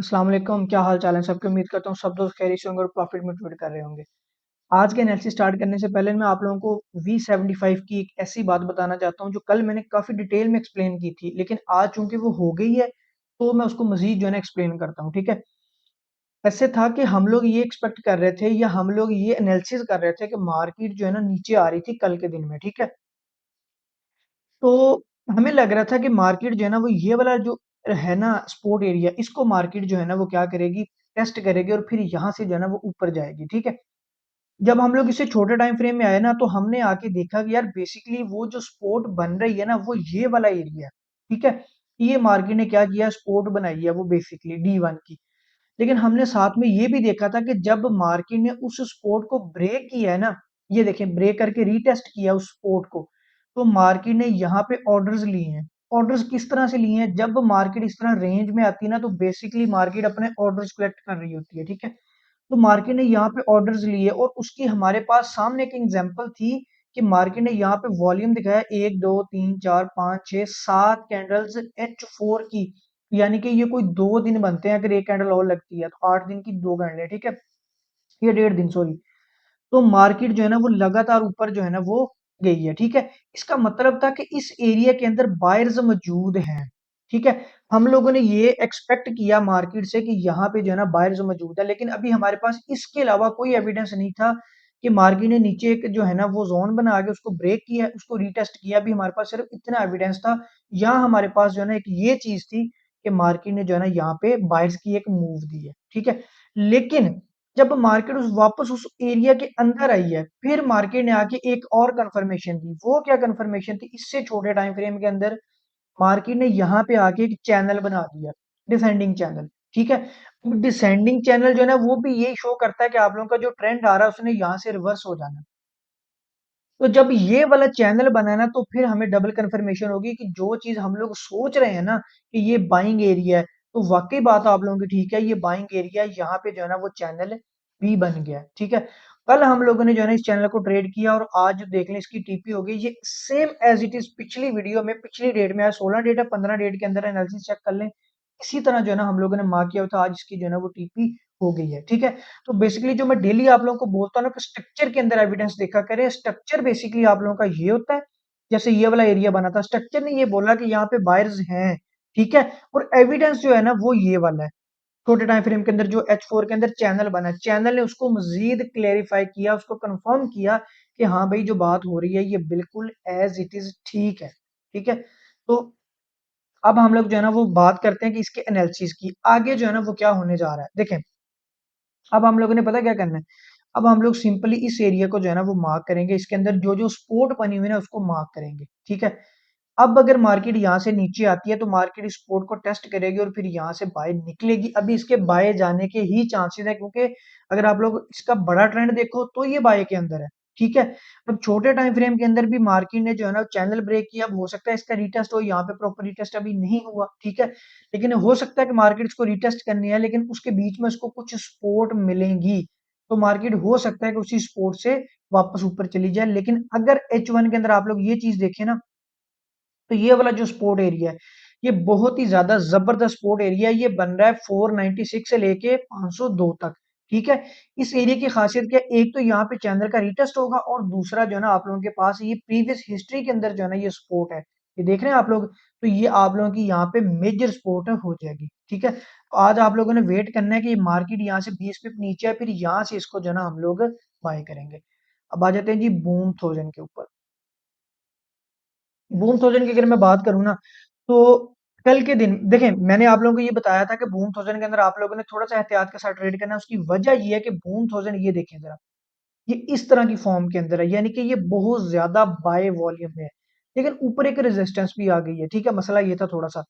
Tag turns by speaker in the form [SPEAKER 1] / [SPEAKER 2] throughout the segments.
[SPEAKER 1] अस्सलाम वालेकुम, क्या हाल चाल है सबके। उम्मीद करता हूँ सब दोस्त खैरियत से होंगे और प्रॉफिट में ट्रेड कर रहे होंगे। आज के एनालिसिस स्टार्ट करने से पहले मैं आप लोगों को V75 की एक ऐसी बात बताना चाहता हूँ जो कल मैंने काफी डिटेल में एक्सप्लेन की थी, लेकिन आज चूंकि वो हो गई है तो मैं उसको मजीद जो है ना एक्सप्लेन करता हूँ। ठीक है। ऐसे था कि हम लोग ये एक्सपेक्ट कर रहे थे या हम लोग ये एनालिसिस कर रहे थे कि मार्केट जो है ना नीचे आ रही थी कल के दिन में। ठीक है। तो हमें लग रहा था कि मार्केट जो है ना वो ये वाला जो है ना सपोर्ट एरिया, इसको मार्केट जो है ना वो क्या करेगी, टेस्ट करेगी और फिर यहाँ से जो है ना वो ऊपर जाएगी। ठीक है। जब हम लोग इसे छोटे टाइम फ्रेम में आए ना तो हमने आके देखा कि यार बेसिकली वो जो सपोर्ट बन रही है ना वो ये वाला एरिया है। ठीक है। ये मार्केट ने क्या किया, सपोर्ट बनाई है वो बेसिकली D1 की। लेकिन हमने साथ में ये भी देखा था कि जब मार्केट ने उस सपोर्ट को ब्रेक किया है ना, ये देखें ब्रेक करके रीटेस्ट किया उस सपोर्ट को, तो मार्केट ने यहाँ पे ऑर्डर्स लिए हैं। ऑर्डर्स किस तरह से लिए हैं, जब मार्केट इस तरह रेंज में आती है ना तो बेसिकली मार्केट अपने ऑर्डर्स कलेक्ट कर रही होती है। ठीक है। तो मार्केट ने यहाँ पे ऑर्डर्स लिए और उसकी हमारे पास सामने एक एग्जांपल थी कि मार्केट ने यहाँ पे वॉल्यूम दिखाया 1 2 3 4 5 6 7 कैंडल्स H4 की। यानी कि ये कोई 2 दिन बनते हैं अगर एक कैंडल और लगती है तो 8 दिन की 2 कैंडल। ठीक है। ये 1.5 दिन सॉरी। तो मार्केट जो है ना वो लगातार ऊपर जो है ना वो गई है। ठीक है। इसका मतलब था कि इस एरिया के अंदर बायर्स मौजूद हैं। ठीक है। हम लोगों ने ये एक्सपेक्ट किया मार्केट से कि यहाँ पे जो है ना बायर्स मौजूद है, लेकिन अभी हमारे पास इसके अलावा कोई एविडेंस नहीं था कि मार्केट ने नीचे एक जो है ना वो जोन बना के उसको ब्रेक किया, उसको रीटेस्ट किया। अभी हमारे पास सिर्फ इतना एविडेंस था। यहाँ हमारे पास जो है ना एक ये चीज थी कि मार्केट ने जो है ना यहाँ पे बायर्स की एक मूव दी है। ठीक है। लेकिन जब मार्केट वापस उस एरिया के अंदर आई है फिर मार्केट ने आके एक और कंफर्मेशन दी। वो क्या कंफर्मेशन थी, इससे छोटे टाइम फ्रेम के अंदर मार्केट ने यहाँ पे आके एक चैनल बना दिया, डिसेंडिंग चैनल। ठीक है। अब डिसेंडिंग चैनल जो है ना वो भी यही शो करता है कि आप लोगों का जो ट्रेंड आ रहा है उसने यहाँ से रिवर्स हो जाना। तो जब ये वाला चैनल बना ना तो फिर हमें डबल कंफर्मेशन होगी कि जो चीज हम लोग सोच रहे हैं ना कि ये बाइंग एरिया है, तो वाकई बात आप लोगों की ठीक है, ये बाइंग एरिया यहाँ पे जो है ना वो चैनल भी बन गया है। ठीक है। कल हम लोगों ने जो है ना इस चैनल को ट्रेड किया और आज जो देख लें इसकी टीपी हो गई ये सेम एज इट इज पिछली वीडियो में, पिछली डेट में, आज 16 डेट है, 15 डेट के अंदर एनालिसिस चेक कर लें। इसी तरह जो है ना हम लोगों ने मार्क किया था, आज इसकी जो है ना वो टीपी हो गई है। ठीक है। तो बेसिकली जो मैं डेली आप लोगों को बोलता हूँ ना कि स्ट्रक्चर के अंदर एविडेंस देखा करें। स्ट्रक्चर बेसिकली आप लोगों का ये होता है, जैसे ये वाला एरिया बना था, स्ट्रक्चर ने ये बोला कि यहाँ पे बायर्स हैं। ठीक है। और एविडेंस जो है ना वो ये वाला है। छोटे टाइम फ्रेम के अंदर जो H4 के अंदर चैनल बना है, चैनल ने उसको मजीद क्लेरिफाई किया, उसको कंफर्म किया कि हाँ भाई जो बात हो रही है ये बिल्कुल एज इट इज ठीक है। ठीक है। तो अब हम लोग जो है ना वो बात करते हैं कि इसके एनालिसिस की आगे जो है ना वो क्या होने जा रहा है। देखें, अब हम लोगों ने पता क्या करना है। अब हम लोग सिंपली इस एरिया को जो है ना वो मार्क करेंगे, इसके अंदर जो जो स्पोर्ट बनी हुई है ना उसको मार्क करेंगे। ठीक है। अब अगर मार्केट यहाँ से नीचे आती है तो मार्केट इस सपोर्ट को टेस्ट करेगी और फिर यहाँ से बाय निकलेगी। अभी इसके बाय जाने के ही चांसेस है, क्योंकि अगर आप लोग इसका बड़ा ट्रेंड देखो तो ये बाय के अंदर है। ठीक है। अब छोटे टाइम फ्रेम के अंदर भी मार्केट ने जो है ना चैनल ब्रेक किया। अब हो सकता है इसका रिटेस्ट हो, यहाँ पे प्रॉपर रिटेस्ट अभी नहीं हुआ। ठीक है। लेकिन हो सकता है कि मार्केट इसको रिटेस्ट करनी है, लेकिन उसके बीच में इसको कुछ सपोर्ट मिलेंगी, तो मार्केट हो सकता है कि उसी सपोर्ट से वापस ऊपर चली जाए। लेकिन अगर H1 के अंदर आप लोग ये चीज देखें ना तो ये वाला जो स्पोर्ट एरिया है ये बहुत ही ज्यादा जबरदस्त स्पोर्ट एरिया है। ये बन रहा है 496 से लेके 502 तक। ठीक है। इस एरिया की खासियत क्या है, एक तो यहाँ पे चैनल का रिटेस्ट होगा और दूसरा जो है ना आप लोगों के पास ये प्रीवियस हिस्ट्री के अंदर जो है ना ये सपोर्ट है, ये देख रहे हैं आप लोग। तो ये आप लोगों की यहाँ पे मेजर सपोर्ट हो जाएगी। ठीक है। तो आज आप लोगों ने वेट करना है कि मार्केट यहाँ से 20 पिप नीचे है, फिर यहाँ से इसको जो है ना हम लोग बाय करेंगे। अब आ जाते हैं जी बूम थाउजेंड के ऊपर। बूम थाउजेंड की अगर मैं बात करूँ ना तो कल के दिन देखें, मैंने आप लोगों को ये बताया था कि बूम थाउजेंड के अंदर आप लोगों ने थोड़ा सा एहतियात के साथ ट्रेड करना है। उसकी वजह ये है कि बूम थाउजेंड ये देखें जरा, ये इस तरह की फॉर्म के अंदर है, यानी कि ये बहुत ज्यादा बाय वॉल्यूम में है। लेकिन ऊपर एक रेजिस्टेंस भी आ गई है। ठीक है। मसला ये था थोड़ा सा।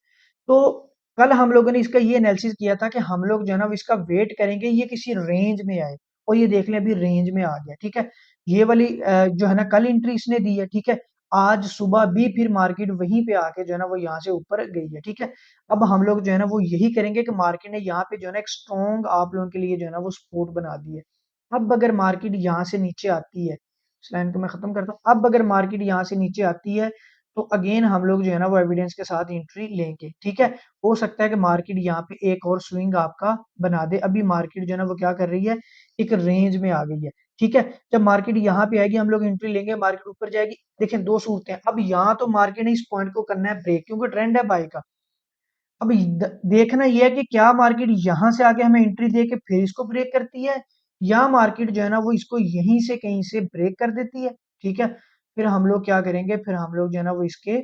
[SPEAKER 1] तो कल हम लोगों ने इसका ये एनालिसिस किया था कि हम लोग जो है ना वो इसका वेट करेंगे ये किसी रेंज में आए, और ये देख लें अभी रेंज में आ गया। ठीक है। ये वाली जो है ना कल एंट्री इसने दी है। ठीक है। आज सुबह भी फिर मार्केट वहीं पे आके जो है ना वो यहाँ से ऊपर गई है। ठीक है। अब हम लोग जो है ना वो यही करेंगे कि मार्केट ने यहाँ पे जो है ना एक स्ट्रॉन्ग आप लोगों के लिए जो है ना वो सपोर्ट बना दी है। अब अगर मार्केट यहाँ से नीचे आती है, इस लाइन को मैं खत्म करता हूँ। अब अगर मार्केट यहाँ से नीचे आती है तो अगेन हम लोग जो है ना वो एविडेंस के साथ एंट्री लेंगे, ठीक है। हो सकता है कि मार्केट यहाँ पे एक और स्विंग आपका बना दे। अभी मार्केट जो है ना वो क्या कर रही है, एक रेंज में आ गई है, ठीक है। जब मार्केट यहाँ पे आएगी हम लोग एंट्री लेंगे, मार्केट ऊपर जाएगी। देखें दो सूरतें हैं, अब यहाँ तो मार्केट ने इस पॉइंट को करना है ब्रेक, क्योंकि ट्रेंड है बाय का। अब देखना यह है कि क्या मार्केट यहां से आके हमें एंट्री दे के फिर इसको ब्रेक करती है, या मार्केट जो है ना वो इसको यहीं से कहीं से ब्रेक कर देती है, ठीक है। फिर हम लोग क्या करेंगे, फिर हम लोग जो है ना वो इसके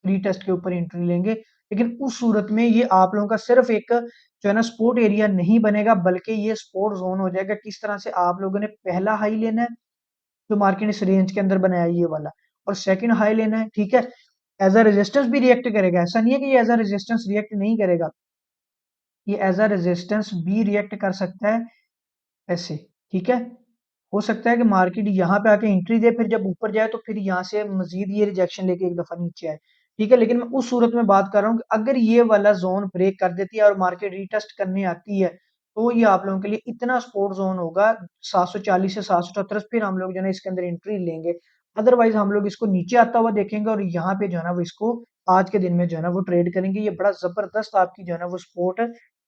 [SPEAKER 1] रीटेस्ट के ऊपर एंट्री लेंगे। लेकिन उस सूरत में ये आप लोगों का सिर्फ एक जो है ना स्पोर्ट एरिया नहीं बनेगा, बल्कि ये स्पोर्ट जोन हो जाएगा। किस तरह से, आप लोगों ने पहला हाई लेना है जो मार्केट ने इस रेंज के अंदर बनाया ये वाला, और सेकंड हाई लेना है, ठीक है। एज अ रेजिस्टेंस भी रिएक्ट करेगा, ऐसा नहीं है कि ये एज अ रेजिस्टेंस रिएक्ट नहीं करेगा, ये एज अ रेजिस्टेंस भी रिएक्ट कर सकता है ऐसे, ठीक है। हो सकता है कि मार्केट यहाँ पे आके एंट्री दे, फिर जब ऊपर जाए तो फिर यहाँ से मजीद ये रिजेक्शन लेके एक दफा नीचे आए, ठीक है। लेकिन मैं उस सूरत में बात कर रहा हूँ कि अगर ये वाला जोन ब्रेक कर देती है और मार्केट रीटेस्ट करने आती है, तो ये आप लोगों के लिए इतना सपोर्ट जोन होगा 740 से 778, फिर हम लोग जो है ना इसके अंदर एंट्री लेंगे। अदरवाइज हम लोग इसको नीचे आता हुआ देखेंगे और यहाँ पे जो है ना वो इसको आज के दिन में जो है ना वो ट्रेड करेंगे। ये बड़ा जबरदस्त आपकी जो है ना वो सपोर्ट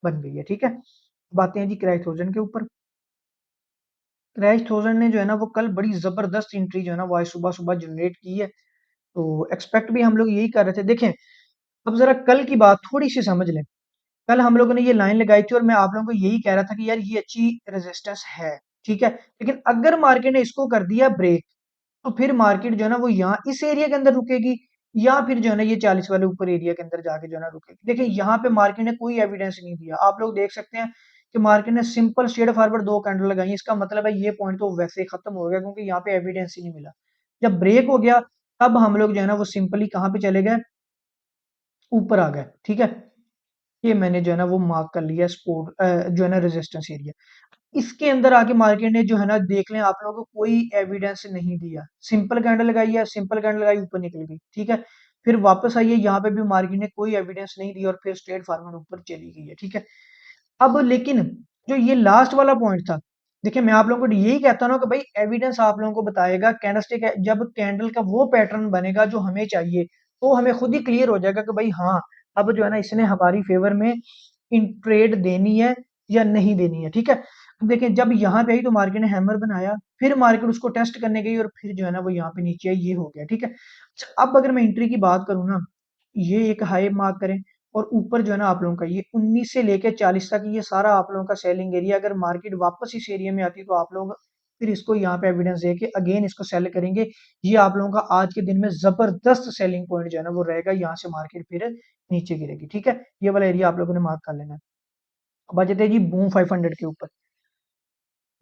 [SPEAKER 1] बन गई है, ठीक है। बातें हैं जी क्रैश थाउजेंड के ऊपर। क्रैश थाउजेंड ने जो है ना वो कल बड़ी जबरदस्त एंट्री जो है ना वो आज सुबह सुबह जनरेट की है। तो एक्सपेक्ट भी हम लोग यही कर रहे थे। देखें अब जरा कल की बात थोड़ी सी समझ लें। कल हम लोगों ने ये लाइन लगाई थी और मैं आप लोगों को यही कह रहा था कि यार ये अच्छी रेजिस्टेंस है, ठीक है। लेकिन अगर मार्केट ने इसको कर दिया ब्रेक, तो फिर मार्केट जो है ना वो यहाँ इस एरिया के अंदर रुकेगी, या फिर जो है ना ये 40 वाले ऊपर एरिया के अंदर जाके जो है ना रुकेगी। देखिए यहाँ पे मार्केट ने कोई एविडेंस नहीं दिया, आप लोग देख सकते हैं कि मार्केट ने सिंपल स्ट्रेट फॉरवर्ड दो कैंडल लगाई। इसका मतलब है ये पॉइंट तो वैसे ही खत्म हो गया, क्योंकि यहाँ पे एविडेंस ही नहीं मिला। जब ब्रेक हो गया तब हम लोग जो है ना वो सिंपली कहाँ पे चले गए, ऊपर आ गए, ठीक है। ये मैंने जो है ना वो मार्क कर लिया स्पोर्ट जो है ना रेजिस्टेंस एरिया। इसके अंदर आके मार्केट ने जो है ना देख लें आप लोगों को कोई एविडेंस नहीं दिया, सिंपल कैंडल लगाई है, सिंपल कैंडल लगाई ऊपर निकल गई, ठीक है। फिर वापस आई है, यहाँ पे भी मार्केट ने कोई एविडेंस नहीं दिया और फिर स्ट्रेट फॉरवर्ड ऊपर चली गई है, ठीक है। अब लेकिन जो ये लास्ट वाला पॉइंट था, देखिए मैं आप लोगों को यही कहता हूँ ना कि भाई एविडेंस आप लोगों को बताएगा, कैंडलस्टिक जब कैंडल का वो पैटर्न बनेगा जो हमें चाहिए, तो हमें खुद ही क्लियर हो जाएगा कि भाई हाँ अब जो है ना इसने हमारी फेवर में इन ट्रेड देनी है या नहीं देनी है, ठीक है। अब देखें जब यहाँ पे आई तो मार्केट ने हैमर बनाया, फिर मार्केट उसको टेस्ट करने गई और फिर जो है ना वो यहाँ पे नीचे आई, ये हो गया, ठीक है। अच्छा, अब अगर मैं एंट्री की बात करूँ ना, ये एक हाई मार्क करें और ऊपर जो है ना आप लोगों का ये 19 से लेके 40 तक ये सारा आप लोगों का सेलिंग एरिया। अगर मार्केट वापस इस एरिया में आती है तो आप लोग फिर इसको यहाँ पे एविडेंस दे के अगेन इसको सेल करेंगे। ये आप लोगों का आज के दिन में जबरदस्त सेलिंग पॉइंट जो है ना वो रहेगा, यहाँ से मार्केट फिर नीचे गिरेगी, ठीक है। ये वाला एरिया आप लोगों ने मार्क कर लेना है। अब आ जाते हैं जी बूम 500 के ऊपर।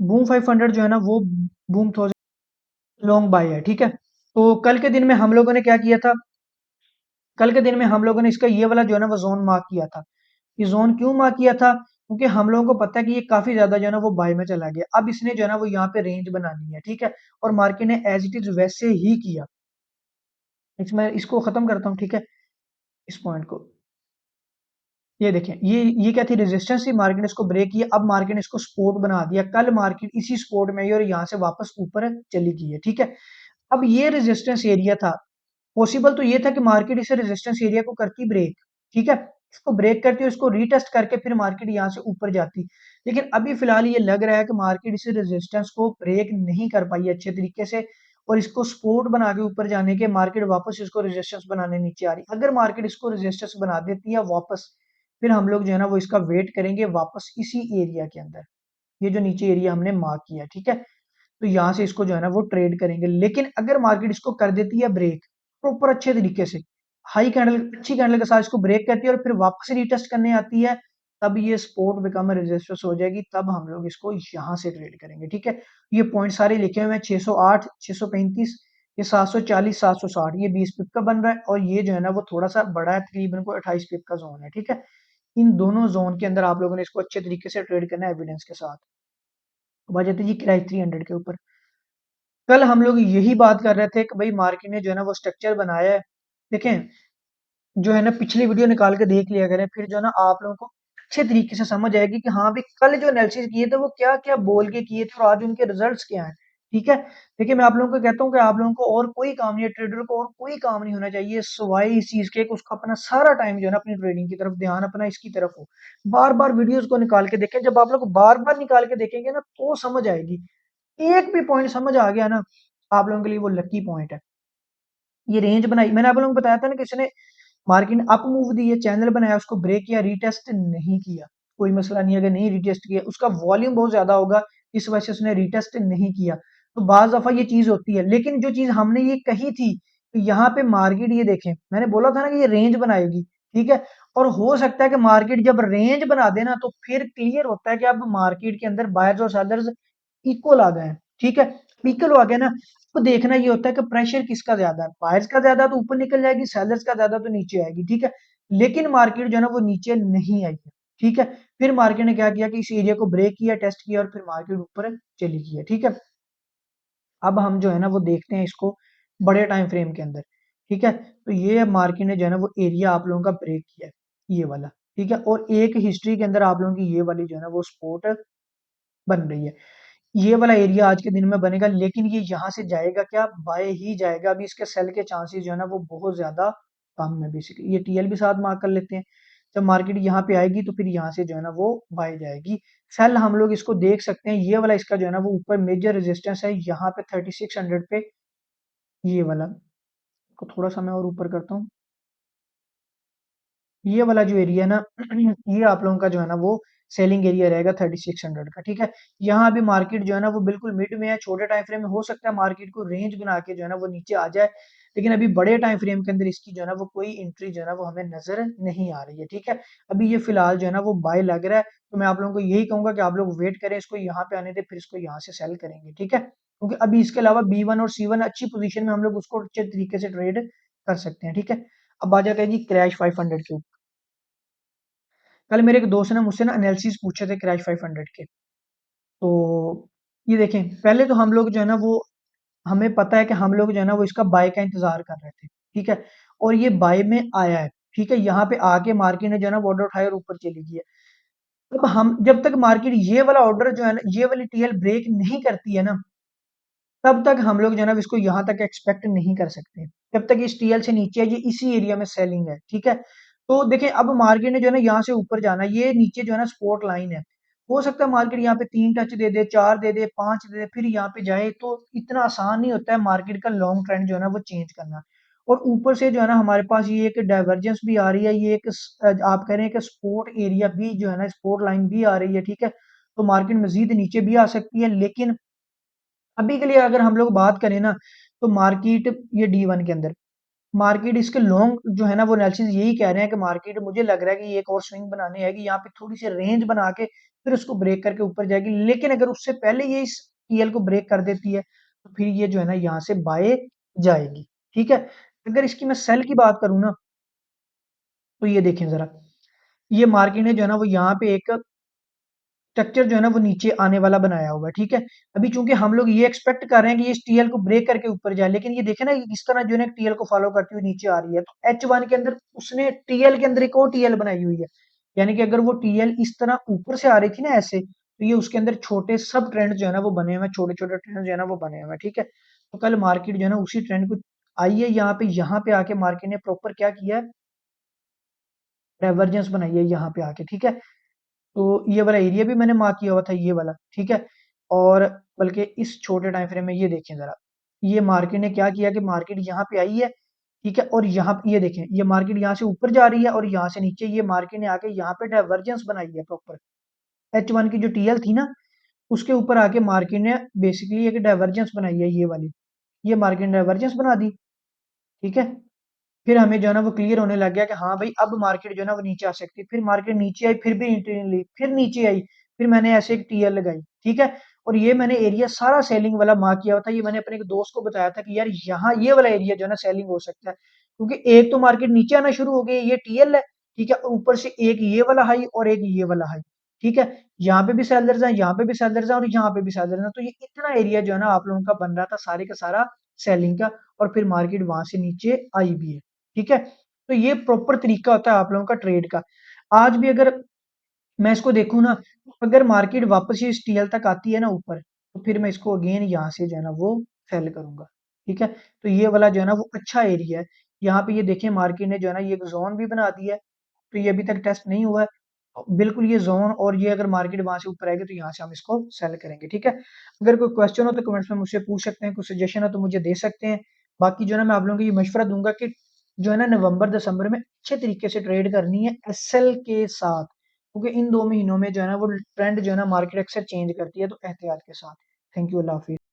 [SPEAKER 1] बूम 500 जो है ना वो बूम 1000 लॉन्ग बाय है, ठीक है। तो कल के दिन में हम लोगों ने क्या किया था, कल के दिन में हम लोगों ने इसका ये वाला जो है ना वो जोन मार्क किया था। ये जोन क्यों मार्क किया था, क्योंकि हम लोगों को पता है कि ये काफी ज्यादा जो है ना वो बाय में चला गया। अब इसने जो है ना वो यहाँ पे रेंज बनानी है, ठीक है। और मार्केट ने एज इट इज वैसे ही किया। इसमें इसको खत्म करता हूँ, ठीक है, इस पॉइंट को। ये देखें, ये क्या थी, रेजिस्टेंस थी, मार्केट ने इसको ब्रेक किया। अब मार्केट ने इसको सपोर्ट बना दिया। कल मार्केट इसी सपोर्ट में आई और यहाँ से वापस ऊपर चली गई है, ठीक है। अब ये रेजिस्टेंस एरिया था, पॉसिबल तो ये था कि मार्केट इसे रेजिस्टेंस एरिया को करती ब्रेक, ठीक है। इसको ब्रेक करती और इसको रीटेस्ट करके फिर मार्केट यहाँ से ऊपर जाती। लेकिन अभी फिलहाल ये लग रहा है कि मार्केट इस रेजिस्टेंस को ब्रेक नहीं कर पाई अच्छे तरीके से, और इसको सपोर्ट बना के ऊपर जाने के मार्केट वापस इसको रेजिस्टेंस बनाने नीचे आ रही। अगर मार्केट इसको रेजिस्टेंस बना देती है वापस, फिर हम लोग जो है ना वो इसका वेट करेंगे वापस इसी एरिया के अंदर, ये जो नीचे एरिया हमने मार्क किया, ठीक है। तो यहाँ से इसको जो है ना वो ट्रेड करेंगे। लेकिन अगर मार्केट इसको कर देती है ब्रेक प्रॉपर अच्छे तरीके से, हाई कैंडल अच्छी कैंडल के साथ इसको ब्रेक करती है और फिर वापस रीटेस्ट करने आती है, तब ये सपोर्ट बिकम रेजिस्टेंस हो जाएगी। तब हम लोग इसको यहाँ से ट्रेड करेंगे, ठीक है। ये पॉइंट सारे लिखे हुए हैं, 608, 635, ये 740, 760, ये 20 पिप का बन रहा है। और ये जो है ना वो थोड़ा सा बड़ा है, तकरीबन को 28 पिप का जोन है, ठीक है। इन दोनों जोन के अंदर आप लोगों ने इसको अच्छे तरीके से ट्रेड करना है एविडेंस के साथ। अब आ जाते हैं जी क्राइस 300 के ऊपर। कल हम लोग यही बात कर रहे थे कि भाई मार्केट ने जो है ना वो स्ट्रक्चर बनाया है। देखें जो है ना पिछली वीडियो निकाल के देख लिया करें, फिर जो है ना आप लोगों को अच्छे तरीके से समझ आएगी कि हाँ भाई कल जो एनालिसिस किए थे वो क्या क्या बोल के किए थे और आज उनके रिजल्ट्स क्या हैं। ठीक है। देखिए मैं आप लोगों को कहता हूँ कि आप लोगों को और कोई काम नहीं है, ट्रेडर को और कोई काम नहीं होना चाहिए सिवाय इस चीज के कि उसका अपना सारा टाइम जो है ना अपनी ट्रेडिंग की तरफ, ध्यान अपना इसकी तरफ हो। बार बार वीडियोस को निकाल के देखें, जब आप लोग बार बार निकाल के देखेंगे ना तो समझ आएगी। एक भी पॉइंट समझ आ गया ना, आप लोगों के लिए वो लकी पॉइंट है। ये रेंज बनाई मैंने आप लोगों को बताया था ना कि इसने मार्केट अप मूव दी है, चैनल बनाया, उसको ब्रेक किया, रीटेस्ट नहीं किया, कोई मसला नहीं है। अगर नहीं रीटेस्ट किया, उसका वॉल्यूम बहुत ज्यादा होगा, इस वजह से उसने रीटेस्ट नहीं किया। तो बाज दफा ये चीज होती है, लेकिन जो चीज हमने ये कही थी कि यहाँ पे मार्केट, ये देखें मैंने बोला था ना कि ये रेंज बनाएगी, ठीक है। और हो सकता है कि मार्केट जब रेंज बना देना तो फिर क्लियर होता है कि अब मार्केट के अंदर बायर्स और सेलर्स इक्वल आ गए हैं, ठीक है। इक्वल आ गया ना, तो देखना ये होता है कि प्रेशर किसका ज्यादा है, बायर्स का ज्यादा तो ऊपर निकल जाएगी, सेलर्स का ज्यादा तो नीचे आएगी, ठीक है। लेकिन मार्केट जो है ना वो नीचे नहीं आई है, ठीक है। फिर मार्केट ने क्या किया कि इस एरिया को ब्रेक किया, टेस्ट किया, और फिर मार्केट ऊपर चली गई है, ठीक है। अब हम जो है ना वो देखते हैं इसको बड़े टाइम फ्रेम के अंदर, ठीक है। तो ये मार्केट ने जो है ना वो एरिया आप लोगों का ब्रेक किया है, ये वाला, ठीक है। और एक हिस्ट्री के अंदर आप लोगों की ये वाली जो है ना वो स्पोर्ट बन रही है। ये वाला एरिया आज के दिन में बनेगा, लेकिन ये यहाँ से जाएगा क्या, बाय ही जाएगा। अभी इसके सेल के चांसेस जो है ना वो बहुत ज्यादा कम है। बेसिकली ये टीएल भी साथ मार्क कर लेते हैं। जब मार्केट यहाँ पे आएगी तो फिर यहाँ से जो है ना वो बाय जाएगी। सेल हम लोग इसको देख सकते हैं, ये वाला इसका जो है ना वो ऊपर मेजर रेजिस्टेंस है यहाँ पे 3600 पे, ये वाला को थोड़ा सा मैं और ऊपर करता हूँ। ये वाला जो एरिया है ना ये आप लोगों का जो है ना वो सेलिंग एरिया रहेगा 3600 का, ठीक है। यहाँ अभी मार्केट जो है ना वो बिल्कुल मिड में है, छोटे टाइम फ्रेम में हो सकता है मार्केट को रेंज बना के जो है ना वो नीचे आ जाए, लेकिन अभी बड़े टाइम फ्रेम के अंदर इसकी जो है ना वो कोई एंट्री जो है ना वो हमें नजर नहीं आ रही है, ठीक है। अभी ये फिलहाल जो है ना वो बाय लग रहा है, तो मैं आप लोगों को यही कहूंगा कि आप लोग वेट करें, इसको यहाँ पे आने दे, फिर इसको यहाँ से सेल करेंगे, ठीक है। क्योंकि अभी इसके अलावा B1 और C1 अच्छी पोजीशन में हम लोग उसको अच्छे तरीके से ट्रेड कर सकते हैं, ठीक है। अब आ जाते हैं जी क्रैश 500 के ऊपर। कल मेरे एक दोस्त ने मुझसे ना एनालिसिस पूछे थे क्रैश 500 के। तो ये देखें, पहले तो हम लोग जो है ना वो, हमें पता है कि हम लोग जो है ना वो इसका बाय का इंतजार कर रहे थे, ठीक है। और ये बाय में आया है, ठीक है। यहाँ पे आके मार्केट ने जो है ना ऑर्डर उठाया और ऊपर चली गई है। अब हम जब तक मार्केट ये वाला ऑर्डर जो है ना, ये वाली टीएल ब्रेक नहीं करती है ना, तब तक हम लोग जो है ना इसको यहाँ तक एक्सपेक्ट नहीं कर सकते। जब तक इस टीएल से नीचे है, ये इसी एरिया में सेलिंग है, ठीक है। तो देखिए अब मार्केट ने जो है ना यहाँ से ऊपर जाना है, ये नीचे जो है ना सपोर्ट लाइन है। हो सकता है मार्केट यहाँ पे 3 टच दे दे, 4 दे दे, 5 दे दे, फिर यहाँ पे जाए, तो इतना आसान नहीं होता है मार्केट का लॉन्ग ट्रेंड जो है ना वो चेंज करना। और ऊपर से जो है ना हमारे पास ये एक डाइवर्जेंस भी आ रही है, ये एक आप कह रहे हैं कि सपोर्ट एरिया भी जो है ना, सपोर्ट लाइन भी आ रही है, ठीक है। तो मार्केट मजीद नीचे भी आ सकती है, लेकिन अभी के लिए अगर हम लोग बात करें ना, तो मार्केट ये D1 के अंदर, मार्केट इसके लॉन्ग जो है ना वो एनालिसिस यही कह रहे हैं कि मार्केट, मुझे लग रहा है कि ये एक और स्विंग बनाने आएगी, यहाँ पे थोड़ी सी रेंज बना के फिर उसको ब्रेक करके ऊपर जाएगी। लेकिन अगर उससे पहले ये इस टीएल को ब्रेक कर देती है तो फिर ये जो है ना यहाँ से बाय जाएगी, ठीक है। अगर इसकी मैं सेल की बात करूँ ना, तो ये देखें जरा, ये मार्केट ने जो है ना वो यहाँ पे एक स्ट्रक्चर जो है ना वो नीचे आने वाला बनाया हुआ है, ठीक है। अभी चूंकि हम लोग ये एक्सपेक्ट कर रहे हैं कि ये इस टीएल को ब्रेक करके ऊपर जाए, लेकिन ये देखे ना ये किस तरह जो है ना टीएल को फॉलो करती हुई नीचे आ रही है। तो H1 के अंदर उसने टीएल के अंदर एक और टीएल बनाई हुई है, यानी कि अगर वो टीएल इस तरह ऊपर से आ रही थी ना ऐसे, तो ये उसके अंदर छोटे सब ट्रेंड जो है ना वो बने हुए हैं, छोटे छोटे ट्रेंड जो है ना वो बने हुए हैं, ठीक है। तो कल मार्केट जो है ना उसी ट्रेंड को आई है, यहाँ पे आके मार्केट ने प्रॉपर क्या किया है, डाइवर्जेंस बनाई है यहाँ पे आके, ठीक है। तो ये वाला एरिया भी मैंने मार्क किया हुआ था, ये वाला, ठीक है। और बल्कि इस छोटे टाइम फ्रेम में ये देखें जरा, ये मार्केट ने क्या किया कि मार्केट यहाँ पे आई है, ठीक है। और यहाँ पे ये देखें, ये मार्केट यहाँ से ऊपर जा रही है और यहाँ से नीचे, ये मार्केट ने आके यहाँ पे डाइवर्जेंस बनाई है प्रॉपर। H1 की जो टीएल थी ना, उसके ऊपर आके मार्केट ने बेसिकली एक डाइवर्जेंस बनाई है, ये वाली, ये मार्केट ने डाइवर्जेंस बना दी, ठीक है। फिर हमें जो है ना वो क्लियर होने लग गया कि हाँ भाई अब मार्केट जो है ना वो नीचे आ सकती है। फिर मार्केट नीचे आई, फिर भी एंट्री नहीं ली, फिर नीचे आई, फिर मैंने ऐसे एक टीएल लगाई, ठीक है। और ये मैंने एरिया सारा सेलिंग वाला मार्क किया हुआ था। ये मैंने अपने एक दोस्त को बताया था कि यार यहाँ ये वाला एरिया जो है ना सेलिंग हो सकता है, क्योंकि एक तो मार्केट नीचे आना शुरू हो गई, ये टीएल है, ठीक है। और ऊपर से एक ये वाला हाई और एक ये वाला हाई, ठीक है। यहाँ पे भी सेलर्स हैं, यहाँ पे भी सेलर्स हैं, और यहाँ पे भी सेलर्स हैं। तो ये इतना एरिया जो है ना आप लोगों का बन रहा था सारे का सारा सेलिंग का, और फिर मार्केट वहां से नीचे आई भी है, ठीक है। तो ये प्रॉपर तरीका होता है आप लोगों का ट्रेड का। आज भी अगर मैं इसको देखूं ना, अगर मार्केट वापस इस टीएल तक आती है ना ऊपर, तो फिर मैं इसको अगेन यहाँ से जो है ना वो सेल करूँगा, ठीक है? तो ये वाला जो है ना वो अच्छा एरिया है। यहाँ पे ये देखिए मार्केट ने जो है ना ये एक ज़ोन भी बना दिया है, तो ये अभी तक टेस्ट नहीं हुआ है। बिल्कुल ये ज़ोन और ये अगर मार्केट वहाँ से ऊपर आएगी तो यहाँ से हम इसको सेल करेंगे, ठीक है? अगर कोई क्वेश्चन हो तो कमेंट्स में मुझसे पूछ सकते हैं, कुछ सजेशन हो तो मुझे दे सकते हैं। बाकी जो है ना मैं आप लोगों को ये मशवरा दूँगा कि जो है ना नवंबर-दिसंबर में अच्छे तरीके से ट्रेड करनी है एसएल के साथ, क्योंकि इन 2 महीनों में जो है ना वो ट्रेंड जो है ना मार्केट अक्सर चेंज करती है, तो एहतियात के साथ। थैंक यू, अल्लाह हाफ़िज़।